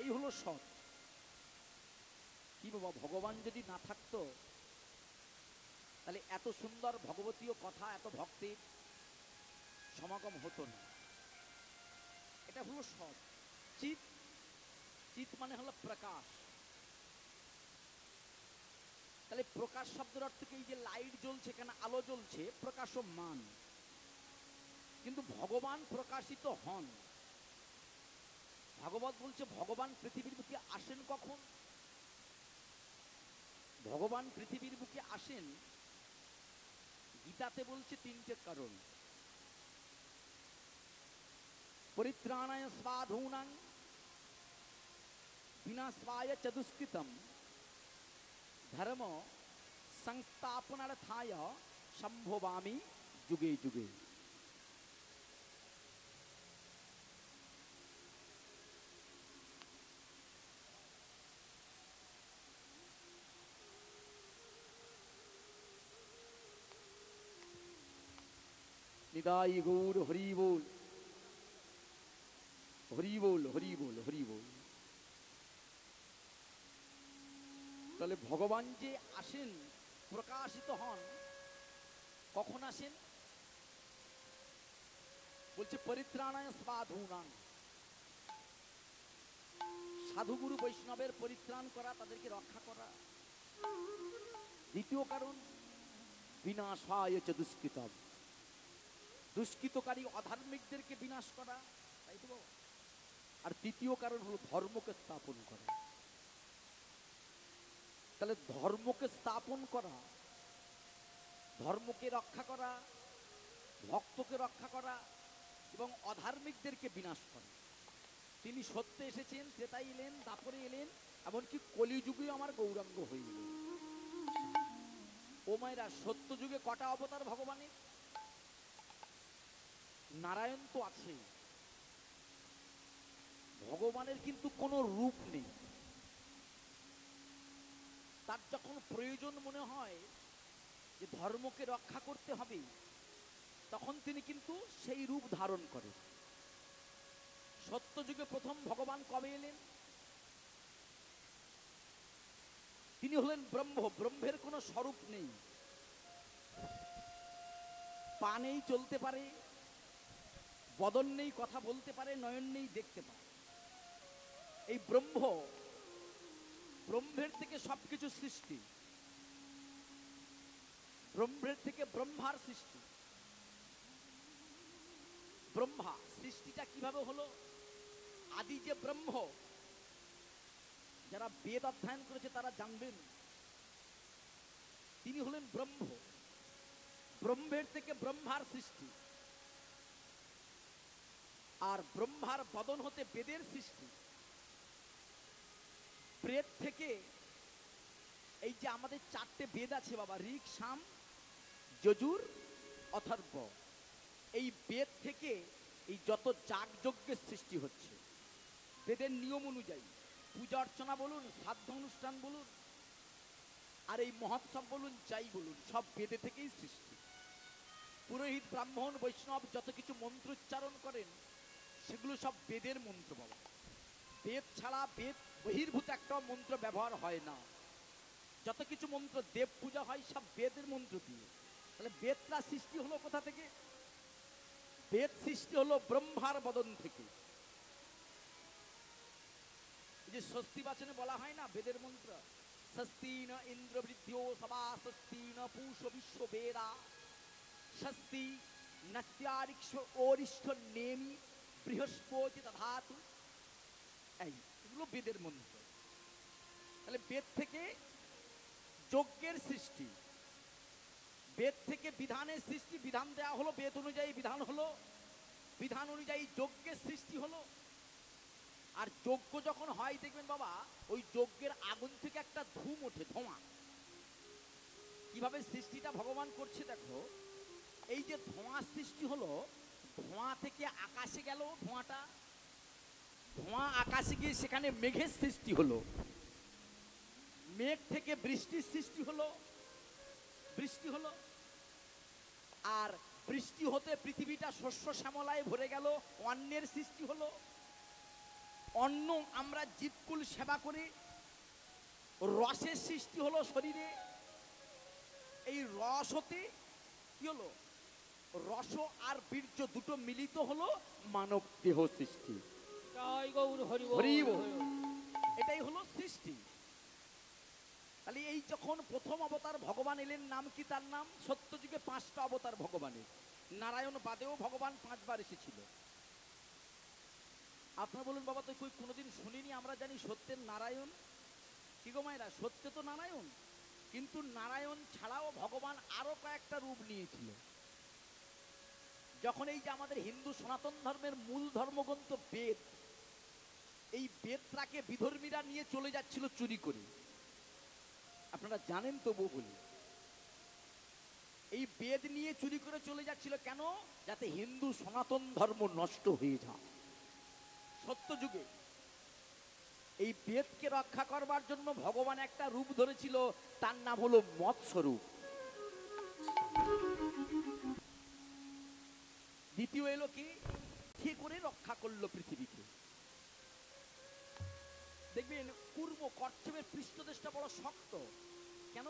এই হলো সৎ। কি বাবা, ভগবান যদি না থাকতো তাহলে এত সুন্দর ভগবতীয় কথা, এত ভক্তের সমাগম হতো না। এটা হলো সৎ। চিত, চিত মানে হলো প্রকাশ। তাহলে প্রকাশ শব্দের অর্থ কি? এই যে লাইট জ্বলছে, এখানে আলো জ্বলছে, প্রকাশমান। কিন্তু ভগবান প্রকাশিত হন। ভাগবত বলছে ভগবান পৃথিবীর বুকে আসেন কখন? ভগবান পৃথিবীর বুকে আসেন, গীতাতে বলছে তিনটে কারণ। পরিত্রাণায় সাধূনাং বিনাশায় চ দুষ্কৃতম ধর্ম সংস্থাপনার্থায় সম্ভবামি যুগে যুগে। নিতাই গৌর হরি বল, হরি বল, হরি বল, হরি বল। তাহলে ভগবান যে আসেন, প্রকাশিত হন, কখন আসেন? বলছে পরিত্রাণায় সাধূনাং, সাধুগুরু বৈষ্ণবের পরিত্রাণ করা, তাদেরকে রক্ষা করা। দ্বিতীয় কারণ বিনাশায় চ দুষ্কৃতম, দুষ্কৃতকারী অধার্মিকদেরকে বিনাশ করা, তাই তো। আর তৃতীয় কারণ হলো ধর্মকে স্থাপন করা। তাহলে ধর্মকে স্থাপন করা, ধর্মকে রক্ষা করা, ভক্তকে রক্ষা করা এবং অধার্মিকদেরকে বিনাশ করা। তিনি সত্যে এসেছেন, ত্রেতায় এলেন, দাপরে এলেন, এমনকি কলিযুগে আমার গৌরাঙ্গ হয়ে এলেন। ও মায়েরা, সত্য যুগে কটা অবতার ভগবানের? নারায়ণ তো আছে, ভগবানের কিন্তু কোনো রূপ নেই। তার যখন প্রয়োজন মনে হয় যে ধর্মকে রক্ষা করতে হবে, তখন তিনি কিন্তু সেই রূপ ধারণ করেন। সত্য যুগে প্রথম ভগবান কবে এলেন? তিনি হলেন ব্রহ্ম। ব্রহ্মের কোনো স্বরূপ নেই, পা নেই, চলতে পারে, বদন নেই, কথা বলতে পারে, নয়ন নেই, দেখতে পারে। এই ব্রহ্ম, ব্রহ্মের থেকে সবকিছু সৃষ্টি, ব্রহ্মের থেকে ব্রহ্মার সৃষ্টি। ব্রহ্মা সৃষ্টিটা কিভাবে হলো? আদি যে ব্রহ্ম, যারা বেদ অধ্যয়ন করেছে তারা জানবেন, তিনি হলেন ব্রহ্ম। ব্রহ্মের থেকে ব্রহ্মার সৃষ্টি, আর ব্রহ্মার বদন হতে বেদের সৃষ্টি। বেদ থেকে এই যে আমাদের চারটে বেদ আছে বাবা, ঋক, সাম, যজুর, অথর্ব, এই বেদ থেকে এই যত যাগযজ্ঞের সৃষ্টি হচ্ছে, বেদের নিয়ম অনুযায়ী পূজা অর্চনা বলুন, শ্রাদ্ধ অনুষ্ঠান বলুন, আর এই মহোৎসব বলুন, যাই বলুন, সব বেদে থেকেই সৃষ্টি। পুরোহিত, ব্রাহ্মণ, বৈষ্ণব যত কিছু মন্ত্র উচ্চারণ করেন, সেগুলো সব বেদের মন্ত্র বাবা। বেদ ছাড়া, বেদ বহির্ভূত একটা মন্ত্র ব্যবহার হয় না। যত কিছু মন্ত্র, দেব পূজা হয়, সব বেদের মন্ত্র দিয়ে। তাহলে বেদটা সৃষ্টি হলো কোথা থেকে? বেদ সৃষ্টি হলো ব্রহ্মার বদন থেকে। যে স্বস্তি বাচনে বলা হয় না বেদের মন্ত্র, স্বস্তিন ইন্দ্রবৃদ্ধ্য সবা, স্বস্তিন পূষ বিশ্ব বেদা, স্বস্তি নস্যারিক্ষ ওরিষ্ঠ নেমি বৃহস্পতি তধাতু। এগুলো বেদের মন্ত্র। তাহলে বেদ থেকে যজ্ঞের সৃষ্টি, বেদ থেকে বিধানের সৃষ্টি, বিধান দেওয়া হলো, বেদ অনুযায়ী বিধান হলো, বিধান অনুযায়ী যজ্ঞের সৃষ্টি হলো। আর যজ্ঞ যখন হয় দেখবেন বাবা, ওই যজ্ঞের আগুন থেকে একটা ধূম ওঠে, ধোঁয়া। কিভাবে সৃষ্টিটা ভগবান করছে দেখো, এই যে ধোঁয়া সৃষ্টি হলো, ধোঁয়া থেকে আকাশে গেল, ধোঁয়াটা, ধোঁয়া আকাশে গিয়ে সেখানে মেঘের সৃষ্টি হলো, মেঘ থেকে বৃষ্টির সৃষ্টি হলো, বৃষ্টি হলো, আর বৃষ্টি হতে পৃথিবীটা শস্য শ্যামলায় ভরে গেল, অন্নের সৃষ্টি হলো। অন্ন আমরা জীবকুল সেবা করে রসের সৃষ্টি হলো শরীরে, এই রস হতে কি হলো, রস আর বীর্য দুটো মিলিত হলো মানব দেহ সৃষ্টি। জয় গৌর হরি বল। হরি বল। এটাই হলো সৃষ্টি। তাহলে এই যখন প্রথম অবতার ভগবান এলেন, নাম কি তার নাম? সত্যযুগে 5টা অবতার ভগবানের, নারায়ণ বাদেও ভগবান 5বার এসেছিল। আপনারা বলুন বাবা, তো কোনোদিন শুনিনি, আমরা জানি সত্যের নারায়ণ। কি গো মায়েরা, সত্য তো নারায়ণ, কিন্তু নারায়ণ ছাড়াও ভগবান আরো কয়েকটা রূপ নিয়েছিল। যখন এই যে আমাদের হিন্দু সনাতন ধর্মের মূল ধর্মগ্রন্থ বেদ, এই বেদটাকে বিধর্মীরা নিয়ে চলে যাচ্ছিল চুরি করে, আপনারা জানেন তবু বলি, এই বেদ নিয়ে চুরি করে চলে যাচ্ছিল কেন? যাতে হিন্দু সনাতন ধর্ম নষ্ট হয়ে যায়। সত্য যুগে এই বেদকে রক্ষা করবার জন্য ভগবান একটা রূপ ধরেছিল, তার নাম হলো মৎস্য রূপ। দ্বিতীয় এলো কি, ঠিক করে রক্ষা করলো পৃথিবীকে। দেখবেন কুর্ম কচ্ছপের পৃষ্ঠদেশটা বড় শক্ত, কেন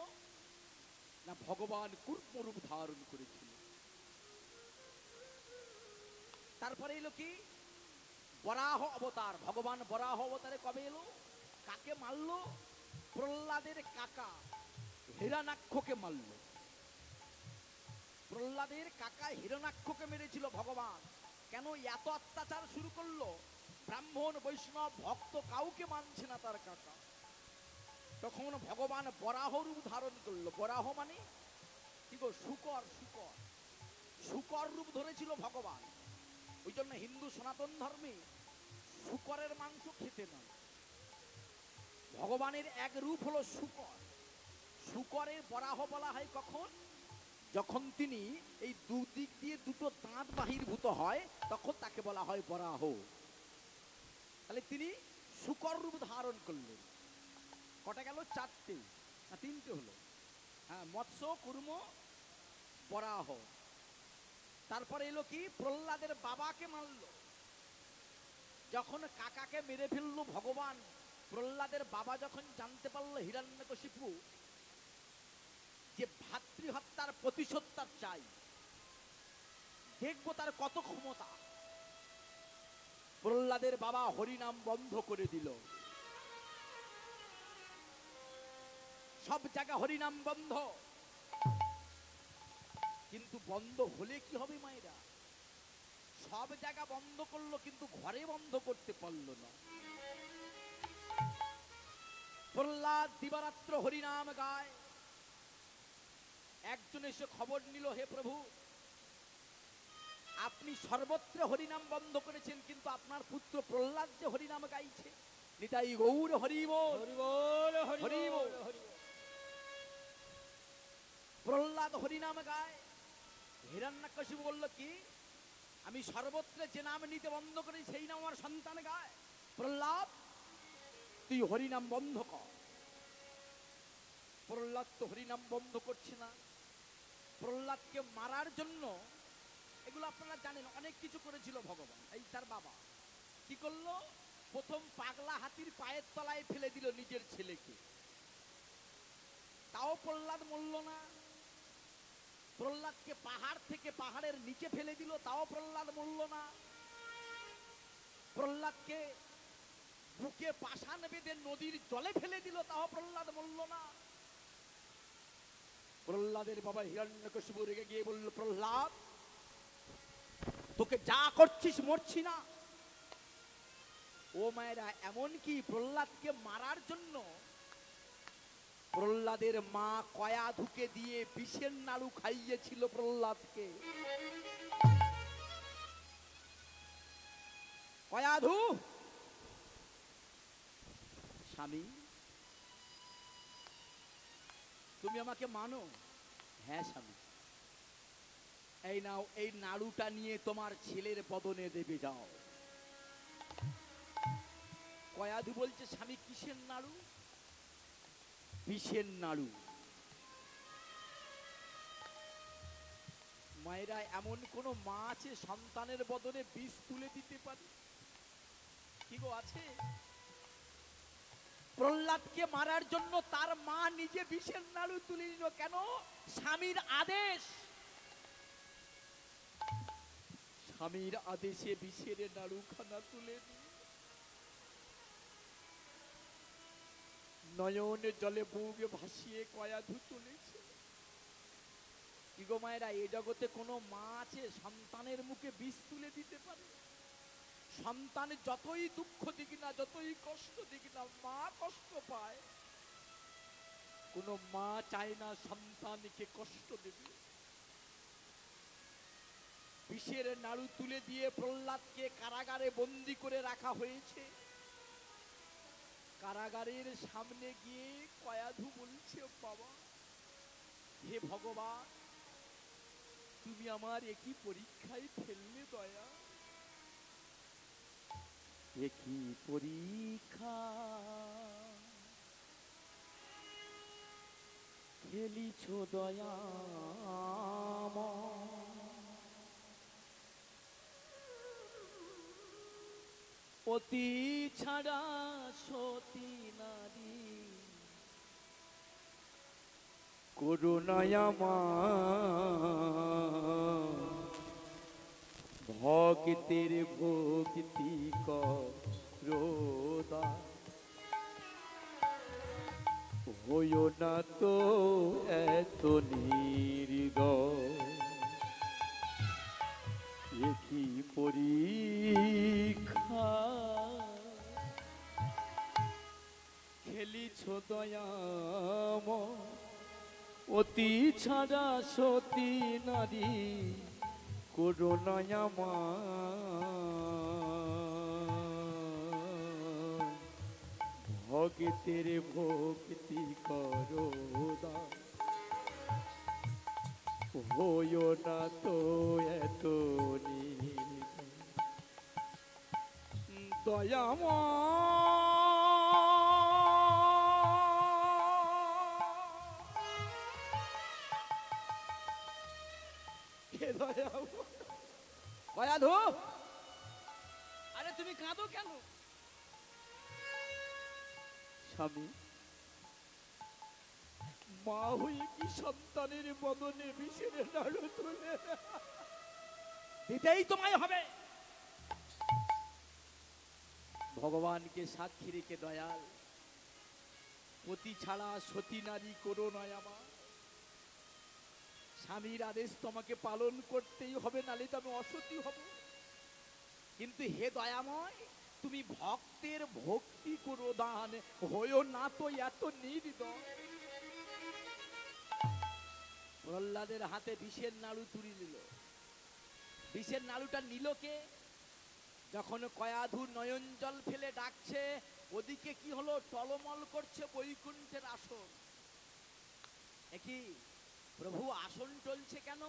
না ভগবান কুর্ম রূপ ধারণ করেছিল। তারপরে এলো কি, বরাহ অবতার। ভগবান বরাহ অবতারে কবে এলো? কাকে মারলো? প্রহ্লাদের কাকা হিরণ্যাক্ষকে মারলো। প্রহ্লাদের কাকা হিরণ্যাক্ষকে মেরেছিল ভগবান। কেন এত অত্যাচার শুরু করলো? ব্রাহ্মণ বৈষ্ণব ভক্ত কাউকে মানছে না তার কাকা। তখন ভগবান বরাহ রূপ ধারণ করলো। বরাহ মানে কি গো? শুকর। শুকর শুকর রূপ ধরেছিল ভগবান। ওই জন্য হিন্দু সনাতন ধর্মে শুকরের মাংস খেতে নয়। ভগবানের এক রূপ হলো শুকর। শুকরের বরাহ বলা হয় কখন? যখন তিনি এই দুদিক দিয়ে দুটো দাঁত বাহির্ভূত হয়, তখন তাকে বলা হয় বরাহ। তাহলে তিনি শুকর রূপ ধারণ করলেন। কটা গেল? 4টে না 3টে হলো? হ্যাঁ, মৎস্য, কুর্ম, বরাহ। তারপরে এলো কি, প্রহ্লাদের বাবাকে মারলো। যখন কাকাকে মেরে ফেললো ভগবান, প্রহ্লাদের বাবা যখন জানতে পারলো হিরণ্যকশিপু যে ভাতৃহত্যার প্রতিশোধ তার চাই, দেখবো তার কত ক্ষমতা, প্রহ্লাদের বাবা হরিনাম বন্ধ করে দিল। সব জায়গা হরিনাম বন্ধ। কিন্তু বন্ধ হলে কি হবে মায়েরা? সব জায়গা বন্ধ করলো, কিন্তু ঘরে বন্ধ করতে পারলো না। প্রহ্লাদ দিবারাত্র হরিনাম গায়। একজন এসে খবর নিল, হে প্রভু, আপনি সর্বত্র হরিনাম বন্ধ করেছেন, কিন্তু আপনার পুত্র প্রহ্লাদ যে হরিনাম গাইছে। নিতাই গৌর হরি বল। হরি বল, হরি বল। প্রহ্লাদ হরিনাম গায়। হিরণ্যকশিপু বলল কি, আমি সর্বত্র যে নাম নিতে বন্ধ করি সেই নাম আমার সন্তান গায়। প্রহ্লাদ, তুই হরিনাম বন্ধ কর। প্রহ্লাদ তো হরিনাম বন্ধ করছে না। প্রহ্লাদকে মারার জন্য, এগুলো আপনারা জানেন, অনেক কিছু করেছিল ভগবান। এই তার বাবা কি করলো? প্রথম পাগলা হাতির পায়ের তলায় ফেলে দিল নিজের ছেলেকে, তাও প্রহ্লাদ মরল না। প্রহ্লাদকে পাহাড় থেকে পাহাড়ের নিচে ফেলে দিল, তাও প্রহ্লাদ মরল না। প্রহ্লাদকে বুকে পাষাণ বেঁধে নদীর জলে ফেলে দিল, তাও প্রহ্লাদ মরল না। প্রহ্লাদের বাবা হিরণ্যকশিপু রেগে গিয়ে বলল, প্রহ্লাদ, তোকে যা করছিস মরছি না। ও মায়েরা, এমন কি প্রহ্লাদকে মারার জন্য প্রহ্লাদের মা কয়াধুকে দিয়ে বিষের নাড়ু খাইয়েছিল প্রহ্লাদকে। কয়াধু, স্বামী তুমি আমাকে মানো? হ্যাঁ স্বামী। এই নাও, এই নাড়ুটা নিয়ে তোমার ছেলের বদনে দেবে, যাও। কয়াধু বলছে, স্বামী কিসের নাড়ু? বিষের নাড়ু। মায়েরা, এমন কোন মা আছে সন্তানের বদনে বিষ তুলে দিতে পারে? কি গো আছে? প্রহ্লাদকে মারার জন্য তার মা নিজে বিষের নাড়ু তুলে নিল। কেন? স্বামীর আদেশ। স্বামীর আদেশে বিষের নাড়ু খানা তুলে নিয়ে নয়ন জলে বুক ভাসিয়ে কয়াধু চলেছে। কি গো মায়েরা, এ জগতে কোনো মা আছে সন্তানের মুখে বিষ তুলে দিতে পারে? সন্তান যতই দুঃখ দিক না, যতই কষ্ট দিক না, মা কষ্ট পায়। কোনো মা চায় না সন্তানকে কষ্ট দেবে। বিষের নাড়ু তুলে দিয়ে প্রহ্লাদকে কারাগারে বন্দী করে রাখা হয়েছে। কারাগারের সামনে গিয়ে কয়াধু বলছে, বাবা, হে ভগবান, তুমি আমার একই পরীক্ষায় ফেললে দয়া। একই পরীক্ষা খেলিছ দয়া, অতি ছাড়া সতী নারী করুণায় ভক্তের ভক্তি করোদা, হইও না তো এত নির্দয়। একই পরীক্ষা খেলিছ দয়াম, অতি ছাড়া সতী নারী করুণায় ভক্তের ভক্তি করোদা, হইও না তো এত কয়াধু, আরে তুমি কাঁদো কেন? স্বামী, মা হয়ে কি সন্তানের বদনে বিষের নাড়ু তুলে দিতেই তোমায় হবে? ভগবানকে সাক্ষী রেখে দয়াল, পতি ছাড়া সতী নারী করো নয় আমার। স্বামীর আদেশ তোমাকে পালন করতেই হবে, নালে তো আমি অসতী হব। কিন্তু হে দয়াময়, তুমি ভক্তের ভক্তি করো দান, হইও না তো এত নির্দয়। প্রহ্লাদের হাতে বিষের নাড়ু তুলে নিল। বিষের নাড়ুটা নিল কে? যখন কয়াধু নয়ন জল ফেলে ডাকছে, ওদিকে কি হলো? টলমল করছে বৈকুণ্ঠের আসন। একই প্রভু, আসন টলছে কেন?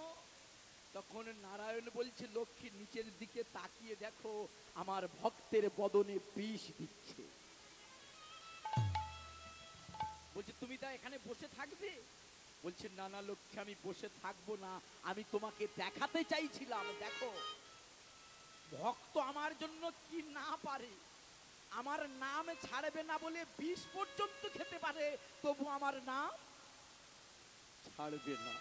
তখন নারায়ণ বলছে, লক্ষ্মী নিচের দিকে তাকিয়ে দেখো, আমার ভক্তের বদনে বিষ দিচ্ছে। বলছে, তুমি তা এখানে বসে থাকবে? বলছে, না না লক্ষ্মী, আমি বসে থাকবো না, আমি তোমাকে দেখাতে চাইছিলাম। দেখো, ভক্ত আমার জন্য কি না পারে। আমার নাম ছাড়বে না বলে বিষ পর্যন্ত খেতে পারে, তবু আমার নাম ছাড়বে না।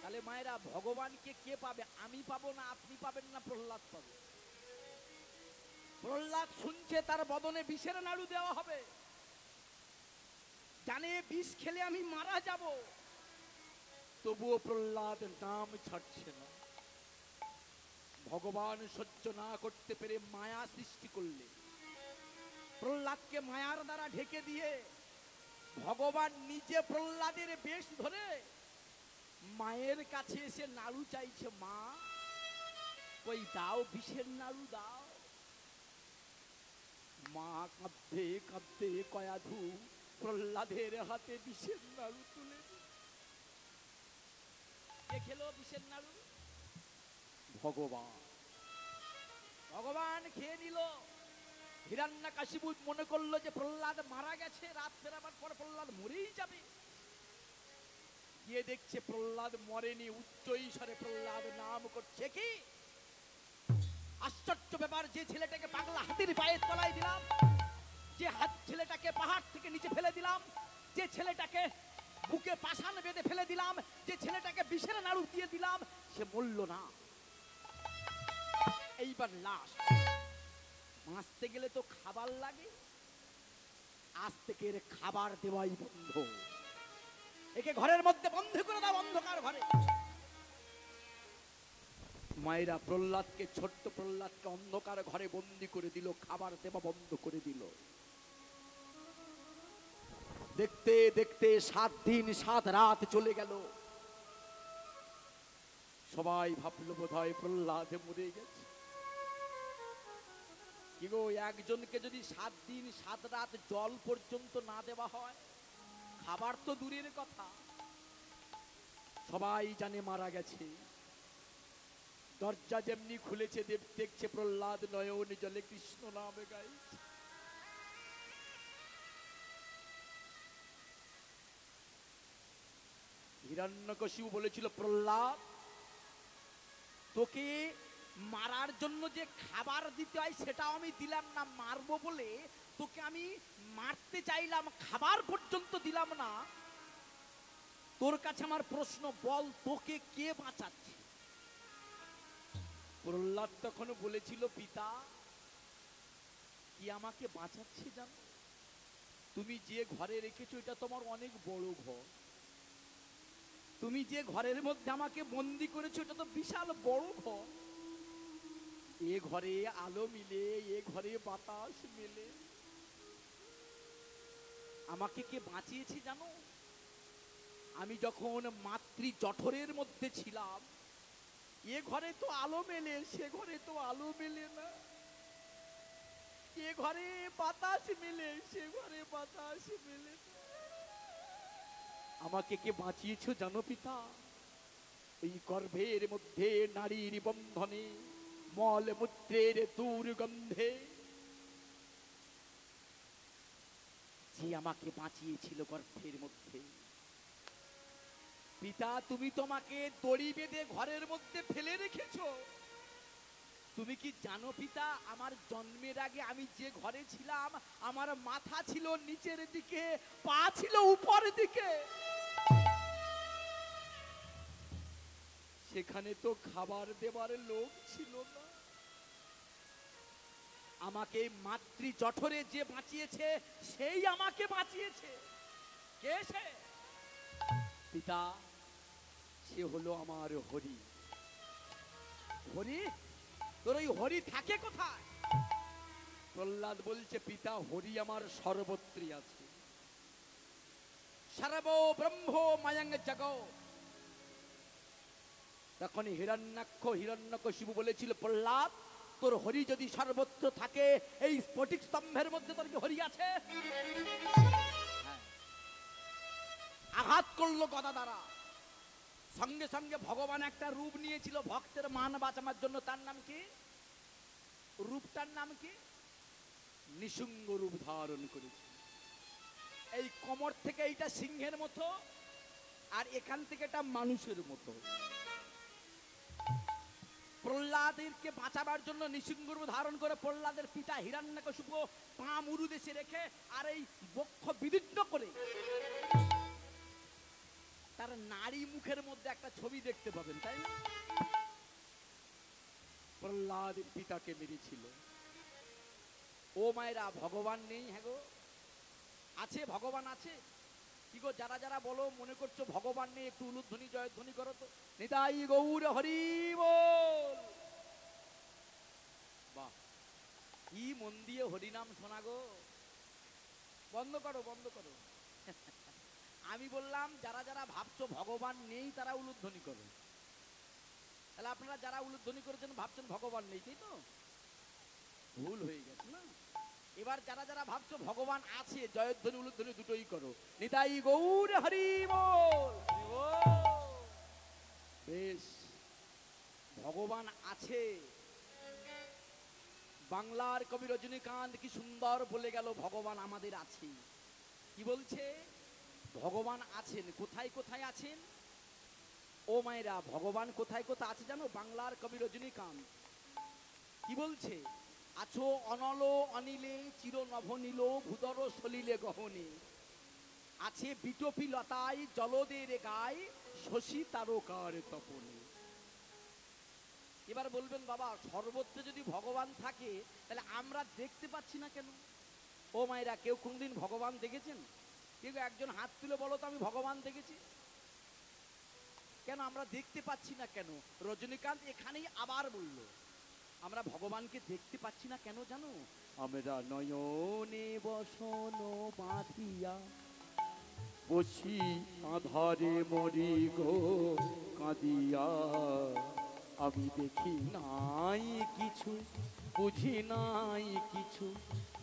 তাহলে মায়েরা, ভগবানকে কে পাবে? আমি পাবো না, আপনি পাবেন না, প্রহ্লাদ পাবে। প্রহ্লাদ শুনছে তার বদনে বিষের নাড়ু দেওয়া হবে, জানে বিষ খেলে আমি মারা যাব, তবুও প্রহ্লাদ নাম ছাড়ছে না। ভগবান সহ্য না করতে পেরে মায়া সৃষ্টি করলে, প্রহ্লাদকে মায়ার দ্বারা ঢেকে দিয়ে ভগবান নিজে প্রহ্লাদের বেশ ধরে মায়ের কাছে এসে নাড়ু চাইছে। মা, কই দাও, বিষের নাড়ু দাও। মা কাঁদতে কাঁদতে কয়াধু প্রহ্লাদের হাতে বিষের নাড়ু তুলে দিল। কে খেলো বিষের নাড়ু? ভগবান। ভগবান খেয়ে নিল। হিরণ্যকশিপু মনে করলো যে প্রহ্লাদ মারা গেছে, রাত ফেরাবার পর প্রহ্লাদ মরেই যাবে। গিয়ে দেখছে প্রহ্লাদ মরেনি, উচ্চ ঈশ্বরে প্রহ্লাদ নাম করছে। কি আশ্চর্য ব্যাপার, যে ছেলেটাকে পাগলা হাতির পায়ের তলায় দিলাম, যে ছেলেটাকে পাহাড় থেকে নিচে ফেলে দিলাম, যে ছেলেটাকে বুকে পাষাণ বেঁধে ফেলে দিলাম, যে ছেলেটাকে বিষের নাড়ু দিয়ে দিলাম, সে মরল না। এইবার লাশ বাঁচতে গেলে তো খাবার লাগে, আজ থেকে এর খাবার দেওয়াই বন্ধ। একে ঘরের মধ্যে বন্ধ করে দাও, অন্ধকার ঘরে। মায়েরা প্রহ্লাদকে, ছোট্ট প্রহ্লাদকে অন্ধকার ঘরে বন্দি করে দিল, খাবার দেওয়া বন্ধ করে দিল। দেখতে দেখতে 7 দিন 7 রাত চলে গেল। সবাই ভাবলো বোধহয় প্রহ্লাদ মরে গেছে। কি গো, একজনকে যদি 7 দিন 7 রাত জল পর্যন্ত না দেওয়া হয়, খাবার তো দূরের কথা, সবাই জানে মারা গেছে। দরজা যেমনি খুলেছে, দেখছে প্রহ্লাদ নয়ন জলে কৃষ্ণ নামে গাইছে। হিরণ্যকশিপু বলেছিল, প্রহ্লাদ, তোকে মারার জন্য যে খাবার দিতে হয় সেটাও আমি দিলাম না, মারবো বলে তোকে আমি মারতে চাইলাম, খাবার পর্যন্ত দিলাম না। তোর কাছে আমার প্রশ্ন, বল তোকে কে বাঁচাচ্ছে? প্রহ্লাদ তখন বলেছিল, পিতা, কি আমাকে বাঁচাচ্ছে জানো? তুমি যে ঘরে রেখেছো এটা তোমার অনেক বড় ঘর, তুমি যে ঘরের মধ্যে আমাকে বন্দি করেছো এটা তো বিশাল বড় ঘর। এ ঘরে আলো মিলে, এ ঘরে বাতাস মেলে। আমাকে কে বাঁচিয়েছে জানো? আমি যখন মাতৃ জঠরের মধ্যে ছিলাম, এ ঘরে তো আলো মেলে, সে ঘরে তো আলো মেলে না। এ ঘরে বাতাস মেলে, সে ঘরে বাতাস মেলে না। আমাকে কে বাঁচিয়েছো জানো পিতা? ওই গর্ভের মধ্যে নারীর বন্ধনে, মল মূত্রের দুর্গন্ধে যে আমাকে বাঁচিয়েছিল গর্ভের মধ্যে। পিতা, তুমি তোমাকে দড়ি বেঁধে ঘরের মধ্যে ফেলে রেখেছো। তুমি কি জানো পিতা, আমার জন্মের আগে আমি যে ঘরে ছিলাম, আমার মাথা ছিল নিচের দিকে, পা ছিল উপরের দিকে। সেখানে তো খাবার দেবার লোক ছিল না। আমাকে মাতৃ জঠরে যে বাঁচিয়েছে সেই আমাকে বাঁচিয়েছে। কে সে? পিতা, সে হলো আমার হরি। হরি? তোর ওই হরি থাকে কোথায়? প্রহ্লাদ বলছে, পিতা, হরি আমার সর্বত্রই আছে। সর্ব ব্রহ্ম মায়ং জগ। তখন হিরণ্যকশিপু বলেছিল, প্রহ্লাদ, তোর হরি যদি সর্বত্র থাকে, এই স্ফটিক স্তম্ভের মধ্যে তোর কি হরি আছে? আঘাত করলো গদা দ্বারা। সঙ্গে সঙ্গে ভগবান একটা রূপ নিয়েছিল ভক্তের মান বাঁচানোর জন্য। তার নাম কি? রূপটার নাম কি? নিশুঙ্গ রূপ ধারণ করেছে। এই কোমর থেকে এইটা সিংহের মতো, আর এখান থেকে এটা মানুষের মতো। প্রহ্লাদকে বাঁচাবার জন্য নিশুঙ্গ রূপ ধারণ করে প্রহ্লাদের পিতা হিরণ্যকশিপু পা মুরু দেশে রেখে আর এই বক্ষ বিদীর্ণ করে তার নারী মুখের মধ্যে একটা ছবি দেখতে পাবেন, তাই না? প্রহ্লাদ পিতাকে মেরেছিল। ও মায়েরা, ভগবান নেই? হ্যাঁ গো, আছে, ভগবান আছে। কি গো, যারা যারা বলো মনে করছো ভগবান নেই, একটু উলুধ্বনি জয়ধ্বনি করো তো। নিতাই গৌর হরি বল। বাহ, কি মন দিয়ে হরিনাম শোনা গো। বন্ধ করো, বন্ধ করো। আমি বললাম যারা যারা ভাবছো ভগবান নেই তারা উলুধ্বনি করো। তাহলে আপনারা যারা উলুধ্বনি করেছেন ভাবছেন ভগবান নেই, তাই তো? ভুল হয়ে গেছে না? এবার যারা যারা ভাবছো ভগবান আছে, জয়ধ্বনি উলুধ্বনি দুটোই করো। নিতাই গৌর হরি বল। বেশ, ভগবান আছে। বাংলার কবি রজনীকান্ত কি সুন্দর বলে গেল, ভগবান আমাদের আছে। কি বলছে? ভগবান আছেন। কোথায় কোথায় আছেন? ও মায়েরা, ভগবান কোথায় কোথায় আছে জানো? বাংলার কবি রজনীকান্ত কি বলছে? আছো অনল অনিলে চির নভনীল ভূদর সলিলে গহনে, আছে বিটপি লতায় জলদের গায়ে শশী তারকার তপনে। এবার বলবেন বাবা সর্বত্র যদি ভগবান থাকে তাহলে আমরা দেখতে পাচ্ছি না কেন? ও মায়েরা, কেউ কোনদিন ভগবান দেখেছেন? কেউ একজন হাত তুলে বলো তো আমি ভগবান দেখেছি। কেন আমরা দেখতে পাচ্ছি না কেন? রজনীকান্ত এখানেই আবার বলল আমরা ভগবানকে দেখতে পাচ্ছি না কেন জানো? আমরা নয়নে বসন বাঁধিয়া বসি আধারে মরি গো কাঁদিয়া, আমি দেখি নাই কিছু বুঝি নাই কিছু,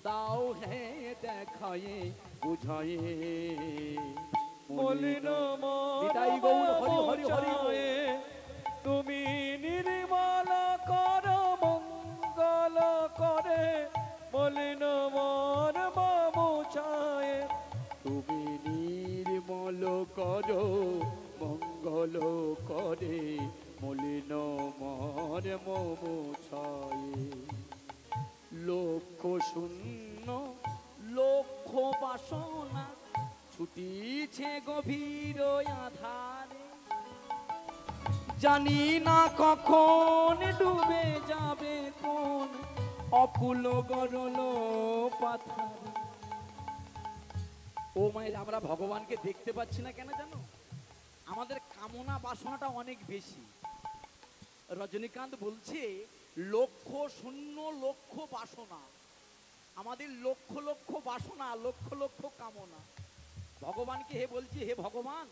দাও হে দেখায়ে বুঝায়ে। মলিন নিতাই গৌর হরি হরি হরি বল। তুমি নির্মল কর মঙ্গল করে, মলিন মন মুছায়ে। তুমি নির্মল করো মঙ্গল করে, মলিন মর মোছায়ে। লক্ষ শূন্য লক্ষ বাসনা ছুটিছে গভীর আধারে, জানি না কখন ডুবে যাবে কোন অকুল গরল পাথারে। ও মায়ের, আমরা ভগবানকে দেখতে পাচ্ছি না কেন জানো? আমাদের কামনা বাসনাটা অনেক বেশি। রজনীকান্ত বলছে লক্ষ শূন্য লক্ষ বাসনা, আমাদের লক্ষ লক্ষ বাসনা লক্ষ লক্ষ কামনা। ভগবানকে হে বলছি, হে ভগবান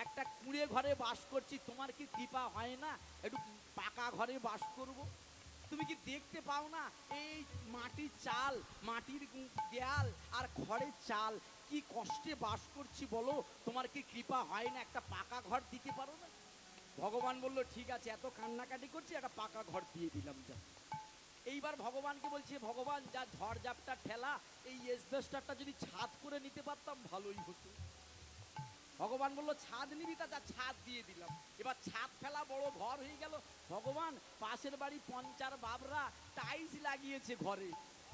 একটা কুঁড়ে ঘরে বাস করছি, তোমার কি কৃপা হয় না একটু পাকা ঘরে বাস করব? তুমি কি দেখতে পাও না এই মাটির চাল, মাটির দেয়াল আর খড়ের চাল, কি কষ্টে বাস করছি বলো? তোমার কি কৃপা হয় না একটা পাকা ঘর দিতে পারো না? ভগবান বলল ঠিক আছে, এত কান্নাকাটি করছি একটা পাকা ঘর দিয়ে দিলাম যা। এইবার ভগবানকে বলছে ভগবান যা ঝড় ঝাপটা ঠেলা, এই এসবেস্টারটা যদি ছাদ করে নিতে পারতাম ভালোই হতো। ভগবান বলল ছাদ নিবি, তা যা ছাদ দিয়ে দিলাম। এবার ছাদ ফেলা বড় ঘর হয়ে গেল। ভগবান পাশের বাড়ি পঞ্চার বাবরা টাইলস লাগিয়েছে ঘরে,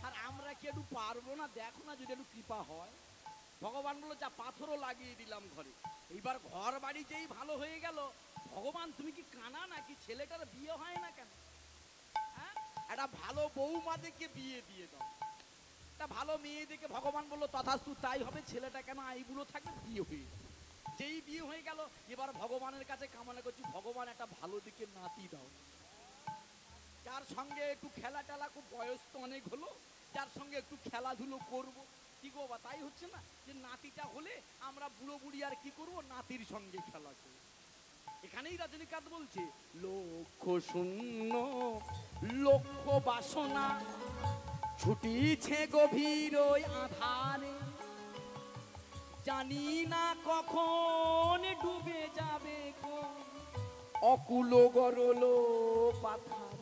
আর আমরা কি একটু পারবো না? দেখো না যদি একটু কৃপা হয়। ভগবান বলল যা পাথরও লাগিয়ে দিলাম ঘরে। এইবার ঘর বাড়ি যেই ভালো হয়ে গেল, ভগবান তুমি কি কানা নাকি? ছেলেটার বিয়ে হয় না কেন? হ্যাঁ, একটা ভালো বৌমা দেখে বিয়ে দিয়ে দাও, একটা ভালো মেয়ে দেখে। ভগবান বলল তথাস্তু তাই হবে, ছেলেটা কেন আইবুড়ো থাকবে, বিয়ে হয়ে যাবে। যেই বিয়ে হয়ে গেল, এবার ভগবানের কাছে কামনা করছি ভগবান একটা ভালো দিকে নাতি দাও, যার সঙ্গে একটু খেলা টেলা, খুব বয়স তো অনেক হলো, যার সঙ্গে একটু খেলাধুলো করব। কি গো বা তাই হচ্ছে না? যে নাতিটা হলে আমরা বুড়ো বুড়ি আর কি করব, নাতির সঙ্গে খেলা করব। এখানেই রজনীকান্ত বলছে লক্ষ শূন্য লক্ষ বাসনা ছুটিছে গভীর আধারে, জানি না কখন ডুবে যাবে কোন অকুল গরল পাথার।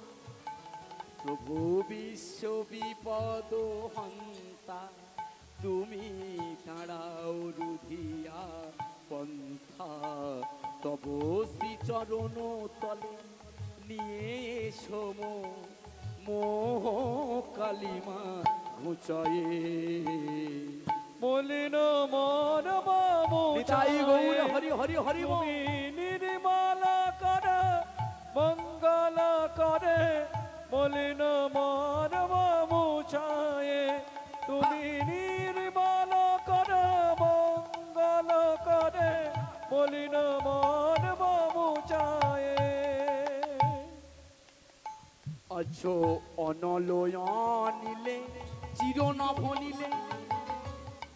প্রভু বিশ্ব বিপদ হন্তা, তুমি দাঁড়াও রুধিয়া পন্থা, তব শ্রী চরণ তলে নিয়ে এসো মোহ কালিমা ঘুচায়ে। মলিন মন মুছায়ে হরি হরি হরি বল। নির্মল কর মঙ্গল করে, মলিন মন মুছায়ে। তুমি নির্মল কর মঙ্গল করে, মলিন মন মুছায়ে। আছো অনলয়নিলে চির নভনিলে।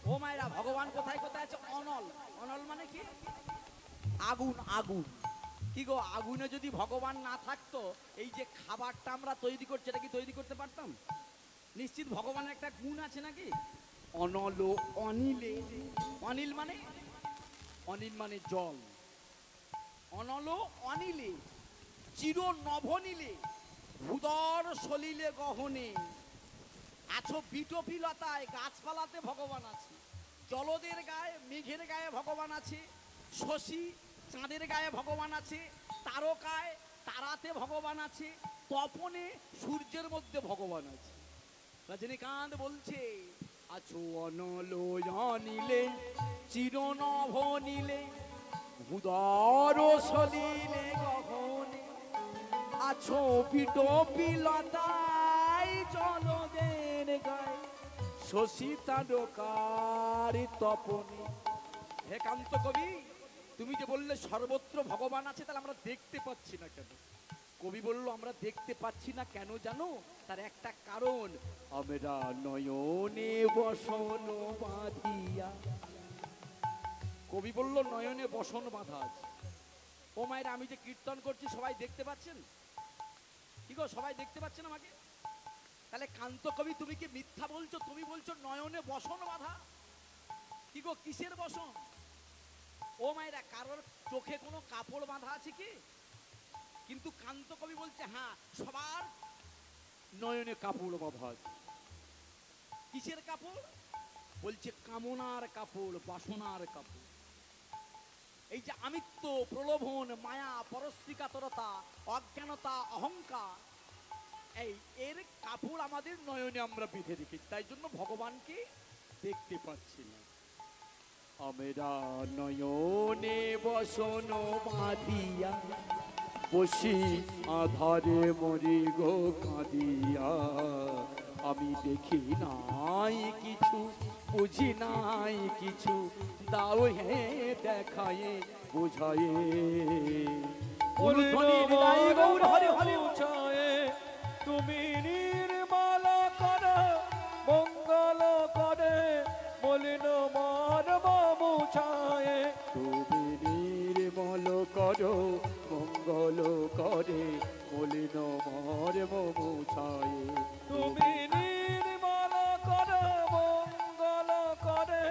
ও মায়েরা, ভগবান কোথায় কোথায় আছে? অনল। অনল মানে কি? আগুন। আগুন কি গো? আগুনে যদি ভগবান না থাকতো, এই যে খাবারটা আমরা তৈরি করছি এটা কি তৈরি করতে পারতাম? নিশ্চিত ভগবানের একটা গুণ আছে নাকি? অনল অনিলে। অনিল মানে? অনিল মানে জল। অনল অনিলে চির নভনিলে ভূদর সলিলে গহনে, আছো বিটপি লতায়, গাছপালাতে ভগবান আছে, জলদের গায়ে মেঘের গায়ে ভগবান আছে, শশী চাঁদের গায়ে ভগবান আছে, তারকায় তারাতে ভগবান আছে, তপনে সূর্যের মধ্যে ভগবান আছে। রজনীকান্ত বলছে আছো অনলোয়নিলে চিরনভ নীলে উদর সলিলে গহনে আছো পিটপিলতায় জলদের গায়ে শশী তারকার তপনে। হে কান্ত কবি, তুমি যে বললে সর্বত্র ভগবান আছে, তাহলে আমরা দেখতে পাচ্ছি না কেন? কবি বলল আমরা দেখতে পাচ্ছি না কেন জানো? তার একটা কারণ, আমরা নয়নে বসন বাঁধিয়া। কবি বলল নয়নে বসন বাঁধা আছে। ও মায়েরা, আমি যে কীর্তন করছি সবাই দেখতে পাচ্ছেন? কি গো, সবাই দেখতে পাচ্ছেন আমাকে? তাহলে কান্ত কবি তুমি কি মিথ্যা বলছো? তুমি বলছো নয়নে বসন বাঁধা। কি গো, কিসের বসন? ও মায়েরা, কারোর চোখে কোনো কাপড় বাঁধা আছে কি? কিন্তু কান্ত কবি বলছে হ্যাঁ, সবার নয়নে কাপড় বাঁধা আছে। কিসের কাপড়? বলছে কামনার কাপড়, বাসনার কাপড়। এই যে আমিত্ব, প্রলোভন, মায়া, পরশ্রীকাতরতা, অজ্ঞানতা, অহংকার, এই এর কাপড় আমাদের নয়নে আমরা বেঁধে রেখেছি, তাই জন্য ভগবানকে দেখতে পাচ্ছি না। আমরা নয়নে বসন বাঁধিয়া বসি আধারে মরি গো কাঁদিয়া। আমি দেখি নাই কিছু, বুঝি নাই কিছু, দাও হে দেখায় বুঝায়ে। তুমি নির্মলা করে মঙ্গল করে মলিন মর্ম মুছায়ে। তুমি নির্মল করো মঙ্গল করে মলিন মর্ম মুছায়ে। তুমি নির্মল করে মঙ্গল করে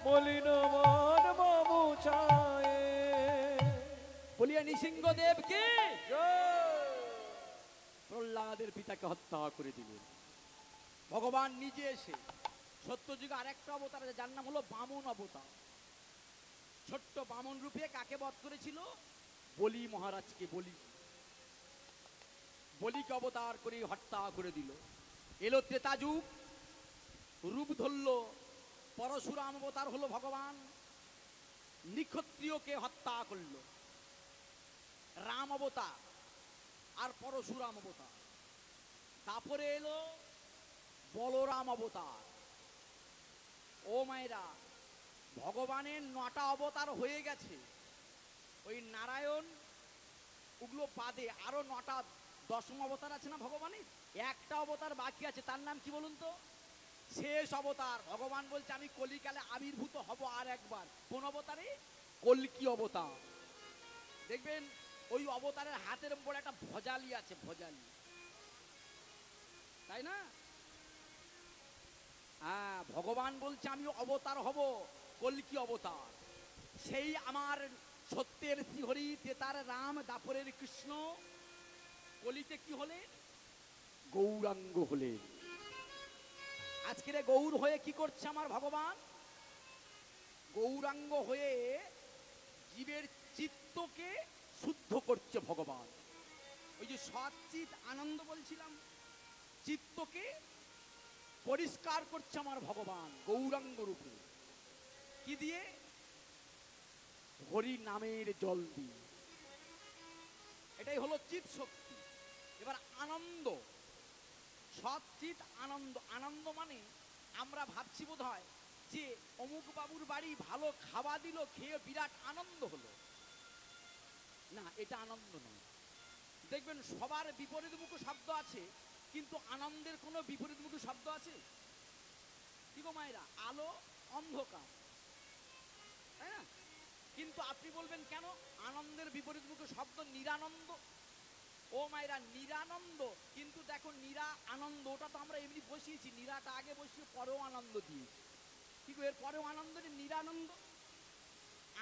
মলিন মর্ম মুছায়ে। বলিয়া নৃসিংহদেবকে প্রহ্লাদের পিতাকে হত্যা করে দিলেন। ভগবান নিজে এসে সত্যযুগে আরেকটা অবতার আছে, যার নাম হলো বামন অবতার। ছোট্ট বামন রূপে কাকে বধ করেছিল? বলি মহারাজকে। বলিকে অবতার করে হত্যা করে দিল। এলো ত্রেতা যুগ, রূপ ধরল পরশুরাম অবতার হলো ভগবান, নিক্ষত্রিয়কে হত্যা করল। রাম অবতার আর পরশুরাম অবতার। তারপরে এলো বলরাম অবতার। ও মায়েরা, ভগবানের 9টা অবতার হয়ে গেছে। ওই নারায়ণ ওগুলো বাদে আরো 9টা 10ম অবতার আছে না ভগবানের? একটা অবতার বাকি আছে, তার নাম কি বলুন তো? শেষ অবতার। ভগবান বলছে আমি কলিকালে আবির্ভূত হব আর একবার। কোন অবতারে? কল্কি অবতার। দেখবেন ওই অবতারের হাতের উপর একটা ভজালি আছে, ভজালি, তাই না? হ্যাঁ, ভগবান বলছে আমি অবতার হব, কল্কি অবতার। সেই আমার সত্যের শ্রীহরি, তেতার রাম, দাপরের কৃষ্ণ, কলিতে কি হলে? গৌরাঙ্গ হলে। আজকের গৌর হয়ে কি করছে আমার ভগবান? গৌরাঙ্গ হয়ে জীবের চিত্তকে শুদ্ধ করছে ভগবান। ওই যে সচ্চিত আনন্দ বলছিলাম, চিত্তকে পরিষ্কার করছে আমার ভগবান গৌরাঙ্গ রূপে। কি দিয়ে? হরি নামের জল দিয়ে। এটাই হলো চিৎ শক্তি। এবার আনন্দ, সচ্চিত আনন্দ। আনন্দ মানে আমরা ভাবছি বোধ হয় যে অমুক বাবুর বাড়ি ভালো খাওয়া দিল, খেয়ে বিরাট আনন্দ হলো। না, এটা আনন্দ নয়। দেখবেন সবার বিপরীতমুখী শব্দ আছে, কিন্তু আনন্দের কোনো বিপরীতমুখী শব্দ আছে? কি গো মায়েরা, আলো অন্ধকার, তাই না? কিন্তু আপনি বলবেন কেন আনন্দের বিপরীতমুখী শব্দ নিরানন্দ? ও মায়েরা, নিরানন্দ, কিন্তু দেখো নিরা আনন্দ ওটা তো আমরা এমনি বসিয়েছি, নিরাটা আগে বসিয়ে পরেও আনন্দ দিয়েছি। কি গো, এর পরেও আনন্দ, নিরানন্দ।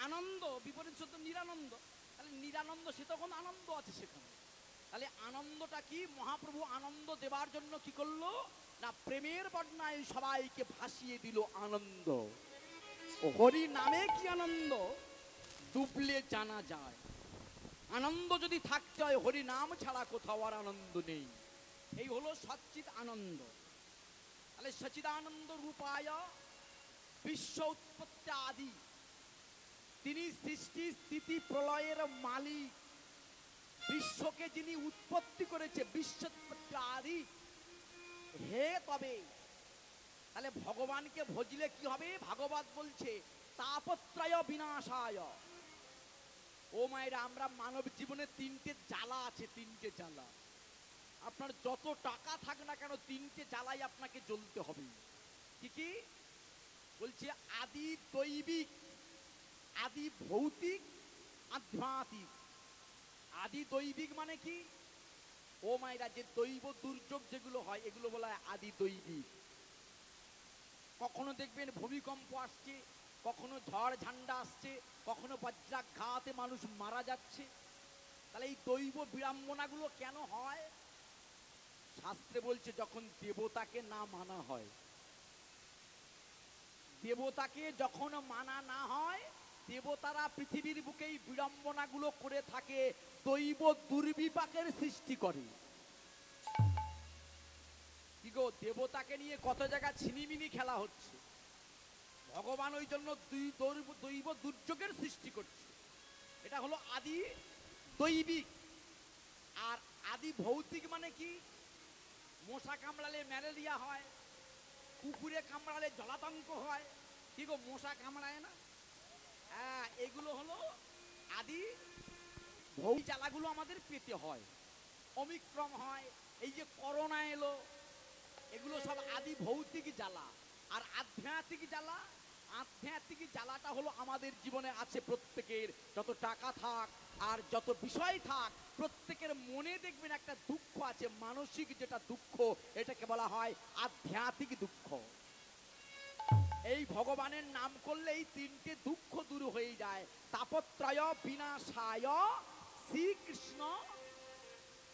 আনন্দ বিপরীত শব্দ নিরানন্দ, তাহলে নিরানন্দ সে তখন আনন্দ আছে সেখানে। তাহলে আনন্দটা কি? মহাপ্রভু আনন্দ দেবার জন্য কি করলো না, প্রেমের বন্যায় সবাইকে ভাসিয়ে দিল আনন্দ। হরি নামে কি আনন্দ ডুবলে জানা যায়। আনন্দ যদি থাকতে হয় হরি নাম ছাড়া কোথাও আর আনন্দ নেই। এই হলো সচ্চিদ আনন্দ। তাহলে সচিদানন্দ রূপায় বিশ্ব উৎপত্তি আদি, তিনি সৃষ্টি স্থিতি প্রলয়ের মালিক, বিশ্বকে যিনি উৎপত্তি করেছে, বিশ্বোৎপত্তি আদি হে। তবে তাহলে ভগবানকে ভজলে কি হবে? ভাগবত বলছে তাপত্রয় বিনাশায়। ও মায়েরা, আমরা মানব জীবনে তিনটে জ্বালা আছে, তিনটে জ্বালা। আপনার যত টাকা থাক না কেন, তিনটে জ্বালাই আপনাকে জ্বলতে হবে। কি কি বলছে? আদি দৈবিক, আদি ভৌতিক, আধ্যাত্মিক। আদি দৈবিক মানে কি? ও মায়েরা, যে দৈব দুর্যোগ যেগুলো হয় এগুলো বলা হয় আদি দৈবিক। কখনো দেখবেন ভূমিকম্প আসছে, কখনো ঝড় ঝান্ডা আসছে, কখনো বজ্রাঘাতে মানুষ মারা যাচ্ছে। তাহলে এই দৈব বিড়ম্বনাগুলো কেন হয়? শাস্ত্রে বলছে যখন দেবতাকে না মানা হয়, দেবতাকে যখন মানা না হয়, দেবতারা পৃথিবীর বুকে এই বিড়ম্বনাগুলো করে থাকে, দৈব দুর্বিপাকের সৃষ্টি করে। কি গো, দেবতাকে নিয়ে কত জায়গা ছিনিমিনি খেলা হচ্ছে। ভগবান ওই জন্য দৈব দুর্যোগের সৃষ্টি করছে। এটা হলো আদি দৈবিক। আর আদি ভৌতিক মানে কি? মশা কামড়ালে ম্যালেরিয়া হয়, কুকুরে কামড়ালে জলাতঙ্ক হয়। কি গো, মশা কামড়ায় না? হ্যাঁ, এগুলো হলো আদি ভৌতিক জ্বালাগুলো আমাদের পেতে হয়। অমিক্রম হয়, এই যে করোনা এলো, এগুলো সব আদি ভৌতিক জ্বালা। আর আধ্যাত্মিক জ্বালা, আধ্যাত্মিক জ্বালাটা হলো আমাদের জীবনে আছে প্রত্যেকের। যত টাকা থাক আর যত বিষয় থাক, প্রত্যেকের মনে দেখবেন একটা দুঃখ আছে, মানসিক যেটা দুঃখ, এটাকে বলা হয় আধ্যাত্মিক দুঃখ। এই ভগবানের নাম করলে এই তিনটে দুঃখ দূর হয়ে যায়। তাপত্রয় বিনাশায় শ্রীকৃষ্ণ।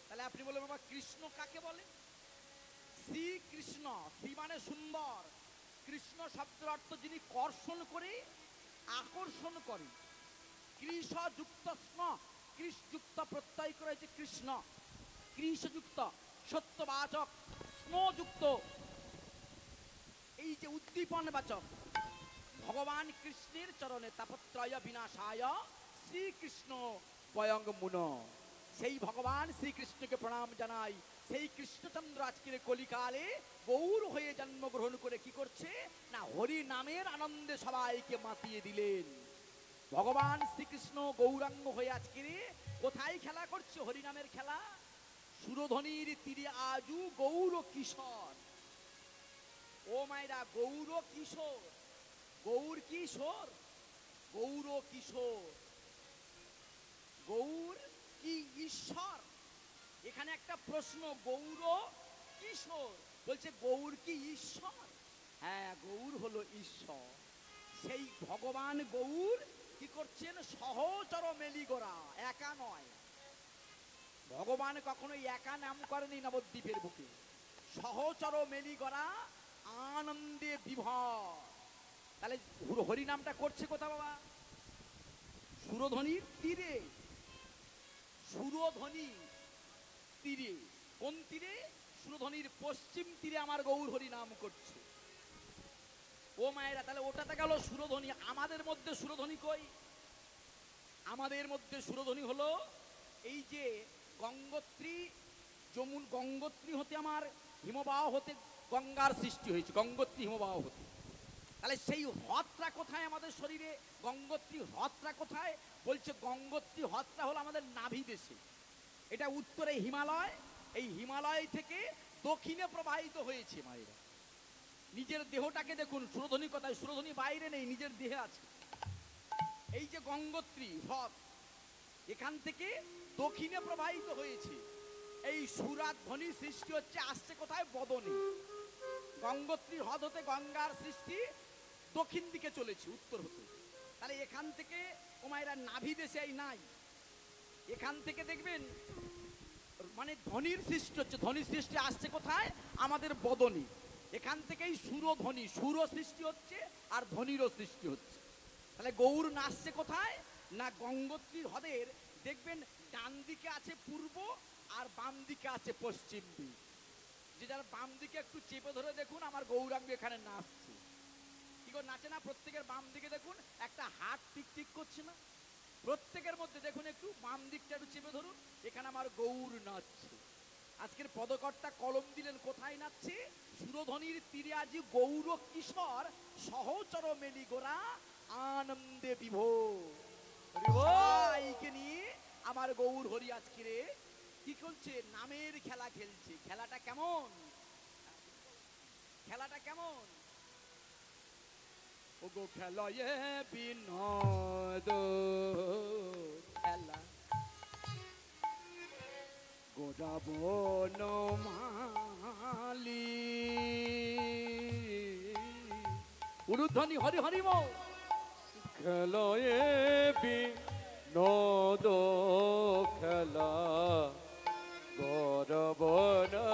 তাহলে আপনি বলবেন বাবা, কৃষ্ণ কাকে বলে? শ্রীকৃষ্ণ, শ্রী মানে সুন্দর, কৃষ্ণ শব্দের অর্থ যিনি কর্ষণ করে, আকর্ষণ করে। কৃষযুক্ত স্ন, কৃষযুক্ত প্রত্যয় করে যে কৃষ্ণ, কৃষযুক্ত সত্যবাচক, স্নযুক্ত এই যে উদ্দীপন বাচক। ভগবান কৃষ্ণের চরণে তাপত্রয় বিনাশায় শ্রীকৃষ্ণ বয়ং মুন। সেই ভগবান শ্রীকৃষ্ণকে প্রণাম জানাই। সেই কৃষ্ণচন্দ্র আজকের কলিকালে গৌর হয়ে জন্মগ্রহণ করে কি করছে না, হরি নামের আনন্দে সবাইকে মাতিয়ে দিলেন। ভগবান শ্রীকৃষ্ণ গৌরাঙ্গ হয়ে আজকের কোথায় খেলা করছে? হরি নামের খেলা। সুরধনির তীরে আজু গৌর কিশোর। ও মায়েরা, গৌর কিশোর, গৌর কিশোর, গৌর কিশোর, গৌর কি ঈশ্বর? এখানে একটা প্রশ্ন, গৌর কিশোর বলছে গৌর কি ঈশ্বর? হ্যাঁ, গৌর হলো ঈশ্বর। সেই ভগবান গৌর কি করছেন? সহচর মেলিগোরা, একা নয়। ভগবান কখনো একা নাম করেনি নবদ্বীপের বুকে। সহচর মেলিগোরা আনন্দে বিভর। তাহলে হরি নামটা করছে কোথা বাবা? সুরধনির তীরে। সুরধনি তীরে, কোন তীরে? সুরধনির পশ্চিম তীরে আমার গৌর হরি নাম করছে। ও মায়েরা, তাহলে ওটাতে গেল সুরধনি। আমাদের মধ্যে সুরধনি কই? আমাদের মধ্যে সুরধনি হলো এই যে গঙ্গোত্রী, গঙ্গোত্রী হতে আমার হিমবাহ হতে গঙ্গার সৃষ্টি হয়েছে, গঙ্গোত্রী হিমবাহ হতে। তাহলে সেই হ্রদটা কোথায় আমাদের শরীরে? গঙ্গোত্রী হ্রদটা কোথায়? বলছে গঙ্গোত্রী হ্রদটা হলো আমাদের নাভি দেশে। এটা উত্তরে হিমালয়, এই হিমালয় থেকে দক্ষিণে প্রবাহিত হয়েছে। মায়েরা, নিজের দেহটাকে দেখুন। সুরধনি কোথায়? সুরধনি বাইরে নেই, নিজের দেহে আছে। এই যে গঙ্গোত্রী হ্রদ, এখান থেকে দক্ষিণে প্রবাহিত হয়েছে। এই সুরাধ্বনি সৃষ্টি হচ্ছে, আসছে কোথায়? বদনে। গঙ্গোত্রী হ্রদ হতে গঙ্গার সৃষ্টি দক্ষিণ দিকে চলেছে, উত্তর হতে। তাহলে এখান থেকে ও মায়েরা নাভি দেশে নাই, এখান থেকে দেখবেন মানে ধ্বনির সৃষ্টি হচ্ছে। ধ্বনি সৃষ্টি আসছে কোথায়? আমাদের বদনে। এখান থেকেই সুরধ্বনি, সুর সৃষ্টি হচ্ছে আর ধ্বনিরও সৃষ্টি হচ্ছে। তাহলে গৌর নাচছে কোথায়? না গঙ্গোত্রী হ্রদের দেখবেন ডান দিকে আছে পূর্ব আর বাম দিকে আছে পশ্চিম দিক। যে যার বাম দিকে একটু চেপে ধরে দেখুন আমার গৌরাঙ্গ এখানে নাচছে। কি করে নাচে না? প্রত্যেকের বাম দিকে দেখুন একটা হাত টিকটিক করছে না? প্রত্যেকের মধ্যে দেখুন একটু বাম দিকটা একটু চেপে ধরুন, এখানে আমার গৌর নাচছে। আজকের পদকর্তা কলম দিলেন কোথায় নাচছে? সুরধ্বনির তীরে আজি গৌর কিশোর সহচর মেলি গোরা আনন্দে বিভোর। সবাইকে নিয়ে আমার গৌর হরি আজকে রে কি করছে? নামের খেলা খেলছে। খেলাটা কেমন? খেলাটা কেমন? ওগো খেলায় বিনোদ খেলা গোরা বনমালী। উলুধ্বনি হরি হরি বল। খেলায় বিনোদ খেলা গরবনা